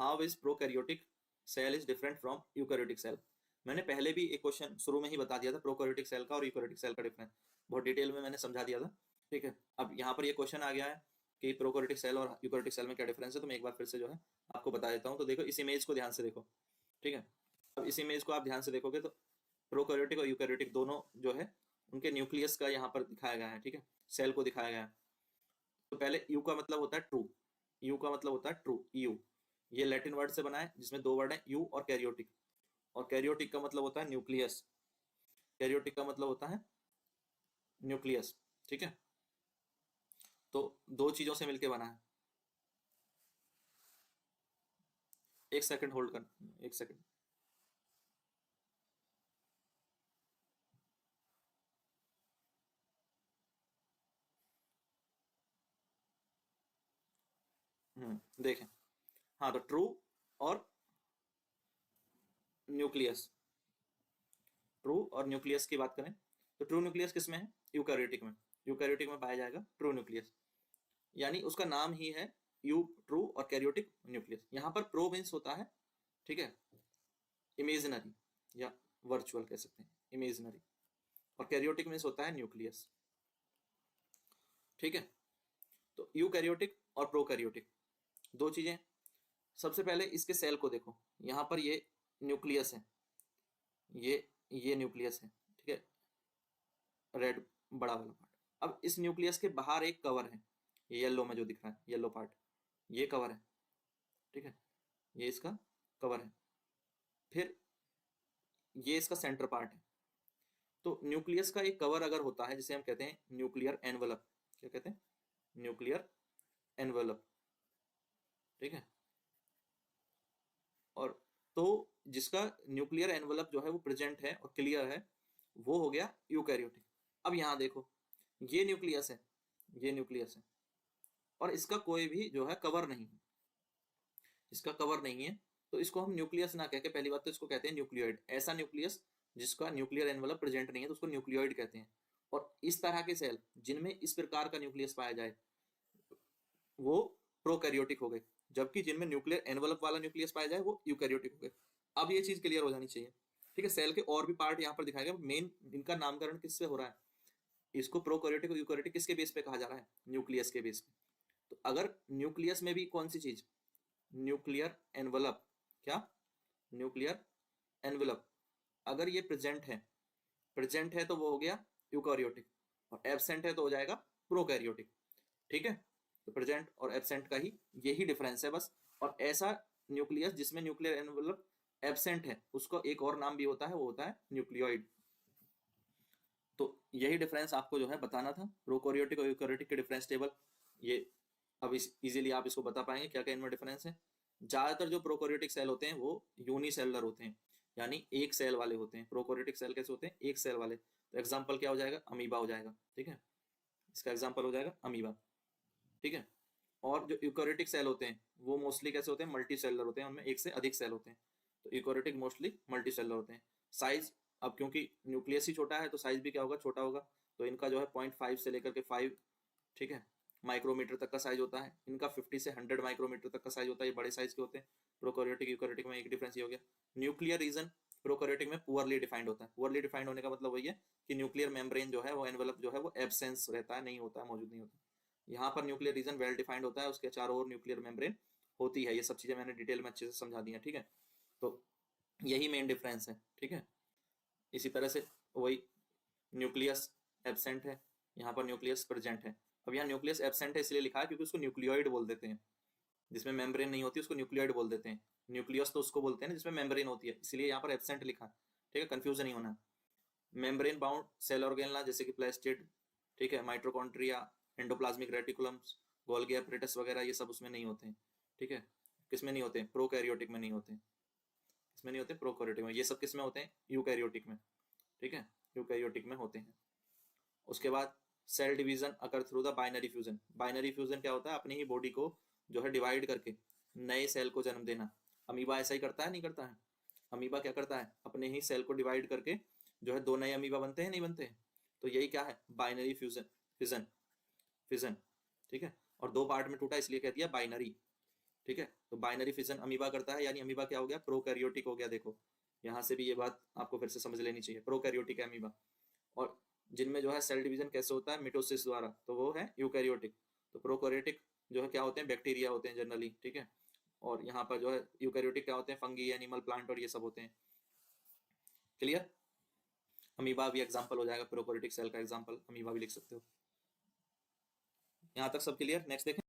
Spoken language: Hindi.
How is prokaryotic cell is different from eukaryotic cell. मैंने पहले भी एक क्वेश्चन शुरू में ही बता दिया था प्रोकैरियोटिक सेल का और यूकैरियोटिक सेल का डिफरेंस, बहुत डिटेल में मैंने समझा दिया था। ठीक है, अब यहाँ पर ये क्वेश्चन आ गया है कि प्रोकैरियोटिक सेल और यूकैरियोटिक सेल में क्या डिफरेंस है, तो मैं एक बार फिर से जो है आपको बता देता हूँ। तो देखो इस इमेज को ध्यान से देखो। ठीक है, अब इस इमेज को आप ध्यान से देखोगे तो प्रोकैरियोटिक और यूकैरियोटिक दोनों जो है उनके न्यूक्लियस का यहाँ पर दिखाया गया है। ठीक है, सेल को दिखाया गया है। तो पहले यू का मतलब होता है ट्रू, यू का मतलब होता है ट्रू, यू ये लैटिन वर्ड से बना है जिसमें दो वर्ड है यू और कैरियोटिक, और कैरियोटिक का मतलब होता है न्यूक्लियस, कैरियोटिक का मतलब होता है न्यूक्लियस। ठीक है, तो दो चीजों से मिलके बना है। एक सेकंड होल्ड कर, एक सेकंड। देखें, हाँ तो ट्रू और न्यूक्लियस, ट्रू और न्यूक्लियस की बात करें तो ट्रू न्यूक्लियस किसमें है, यूकैरियोटिक में, यूकैरियोटिक में पाया जाएगा ट्रू न्यूक्लियस, यानी उसका नाम ही है यू ट्रू और कैरियोटिक न्यूक्लियस। यहां पर प्रो मीन्स होता है, ठीक है, इमेजिनरी या वर्चुअल कह सकते हैं, इमेजिनरी, और कैरियोटिक मीन्स होता है न्यूक्लियस। ठीक है, तो यूकैरियोटिक और प्रोकैरियोटिक दो चीजें। सबसे पहले इसके सेल को देखो, यहां पर ये न्यूक्लियस है, ये न्यूक्लियस है। ठीक है, रेड बड़ा वाला पार्ट। अब इस न्यूक्लियस के बाहर एक कवर है, ये येलो में जो दिख रहा है येलो पार्ट, ये कवर है। ठीक है, ये इसका कवर है। फिर ये इसका सेंटर पार्ट है। तो न्यूक्लियस का एक कवर अगर होता है जिसे हम कहते हैं न्यूक्लियर एनवलप, क्या कहते हैं, न्यूक्लियर एनवलप। ठीक है, और तो जिसका न्यूक्लियर एनवलप जो है वो प्रेजेंट है और क्लियर है, वो हो गया यूकैरियोटिक। अब यहां देखो, ये न्यूक्लियस है, ये न्यूक्लियस है, और इसका कोई भी जो है कवर नहीं है, इसका कवर नहीं है, तो इसको हम न्यूक्लियस ना कह के पहली बात तो इसको कहते हैं न्यूक्लियोइड। ऐसा न्यूक्लियस जिसका न्यूक्लियर एनवलप प्रेजेंट नहीं है तो उसको न्यूक्लियोइड कहते हैं। और इस तरह के सेल जिनमें इस प्रकार का न्यूक्लियस पाया जाए वो प्रोकैरियोटिक हो गए, जबकि जिनमें न्यूक्लियर एनवलप वाला न्यूक्लियस पाया जाए वो यूकैरियोटिक हो गए। अब ये चीज क्लियर हो जानी चाहिए। ठीक है, सेल के और भी पार्ट यहाँ पर दिखाए गए, मेन इनका नामकरण किससे हो रहा है, इसको प्रोकैरियोटिक और यूकैरियोटिक किसके बेस पे कहा जा रहा है, न्यूक्लियस के बेस पे। तो अगर न्यूक्लियस में भी कौन सी चीज, न्यूक्लियर एनवलप, क्या, न्यूक्लियर एनवलप, अगर ये प्रेजेंट है, प्रेजेंट है तो वो हो गया यूकैरियोटिक, और एब्सेंट है तो हो जाएगा प्रोकैरियोटिक। ठीक है, तो प्रेजेंट और एब्सेंट का ही यही डिफरेंस है बस। और ऐसा न्यूक्लियस जिसमें न्यूक्लियर एनवलप एब्सेंट है उसको एक और नाम भी होता है, वो होता है न्यूक्लियोइड। तो यही डिफरेंस आपको जो है बताना था, प्रोकैरियोटिक और यूकैरियोटिक के डिफरेंस टेबल ये अब इस इजीली आप इसको बता पाएंगे क्या क्या इनमें डिफरेंस है। ज्यादातर जो प्रोकैरियोटिक सेल होते हैं वो यूनिसेलुलर होते हैं, यानी एक सेल वाले होते हैं। प्रोकैरियोटिक सेल कैसे होते हैं, एक सेल वाले। तो एग्जांपल क्या हो जाएगा, अमीबा हो जाएगा। ठीक है, इसका एग्जांपल हो जाएगा अमीबा। ठीक है, और जो यूकैरियोटिक सेल होते हैं वो मोस्टली कैसे होते हैं, मल्टी सेलुलर होते हैं, उनमें एक से अधिक सेल होते हैं। तो यूकैरियोटिक मोस्टली मल्टी सेलुलर होते हैं। साइज, अब क्योंकि न्यूक्लियस ही छोटा है तो साइज भी क्या होगा, छोटा होगा। तो इनका जो है 0.5 से लेकर के 5, ठीक है, माइक्रोमीटर तक का साइज होता है। इनका 50 से 100 माइक्रोमीटर तक का साइज होता है, ये बड़े साइज के होते हैं। प्रोकैरियोटिक यूकैरियोटिक में एक डिफरेंस ये हो गया। न्यूक्लियर रीजन प्रोकैरियोटिक में पुअरली डिफाइंड होता है। पुअरली डिफाइंड होने का मतलब वही है कि न्यूक्लियर मेम्ब्रेन जो है वो एनवलप जो है वो एब्सेंस रहता है, नहीं होता है, मौजूद नहीं होता। यहाँ पर न्यूक्लियर रीजन वेल डिफाइंड होता है, उसके चारों ओर न्यूक्लियर मेम्ब्रेन होती है। ये सब चीजें मैंने डिटेल में अच्छे से समझा दी हैं। ठीक है, तो यही मेन डिफरेंस है। ठीक है, इसी तरह से वही न्यूक्लियस एब्सेंट है, यहाँ पर न्यूक्लियस प्रेजेंट है। अब यहाँ न्यूक्लियस एब्सेंट है इसलिए लिखा है क्योंकि उसको न्यूक्लियोइड बोल देते हैं, जिसमें मेम्ब्रेन नहीं होती उसको न्यूक्लियोइड बोल देते हैं। न्यूक्लियस तो उसको बोलते हैं ना जिसमें मेम्ब्रेन होती है, इसलिए यहाँ पर एब्सेंट लिखा है। ठीक है, कंफ्यूजन नहीं होना। मेम्ब्रेन बाउंड सेल ऑर्गेनला जैसे कि प्लास्टिड, ठीक है, mitochondria, endoplasmic reticulums, Golgi apparatus वगैरह, ये सब उसमें नहीं होते हैं। ठीक है, किसमें नहीं होते हैं, प्रोकैरियोटिक में नहीं होते हैं। इसमें नहीं होते, प्रोकैरियोटिक में। ये सब किसमें होते हैं, यूकैरियोटिक में। ठीक है, यूकैरियोटिक में होते हैं। उसके बाद cell division occur through the binary fusion. Binary fusion क्या होता है, अपनी ही बॉडी को जो है डिवाइड करके नए सेल को जन्म देना। अमीबा ऐसा ही करता है, नहीं करता है, अमीबा क्या करता है, अपने ही सेल को डिवाइड करके जो है दो नए अमीबा बनते हैं, नहीं बनते हैं। तो यही क्या है, बाइनरी फ्यूजन, फिजन, फिजन। ठीक है, और दो पार्ट में टूटा इसलिए कह दिया बाइनरी। ठीक है। तो बाइनरी फिजन अमीबा करता है, यानी अमीबा क्या हो गया, प्रोकैरियोटिक हो गया। देखो यहाँ से भी ये बात आपको फिर से समझ लेनी चाहिए, प्रोकैरियोटिक है अमीबा। और जिनमें जो है सेल डिवीजन कैसे होता है, मिटोसिस द्वारा, तो वो है यूकैरियोटिक। तो प्रोकैरियोटिक जो है क्या होते हैं, बैक्टीरिया होते हैं जनरली, ठीक है। और यहाँ पर जो है यूकैरियोटिक क्या होते हैं, फंगी, एनिमल, प्लांट और ये सब होते हैं। क्लियर। अमीबा भी एग्जांपल हो जाएगा, प्रोकैरियोटिक सेल का एग्जांपल अमीबा भी लिख सकते हो। यहाँ तक सब क्लियर। नेक्स्ट देखें।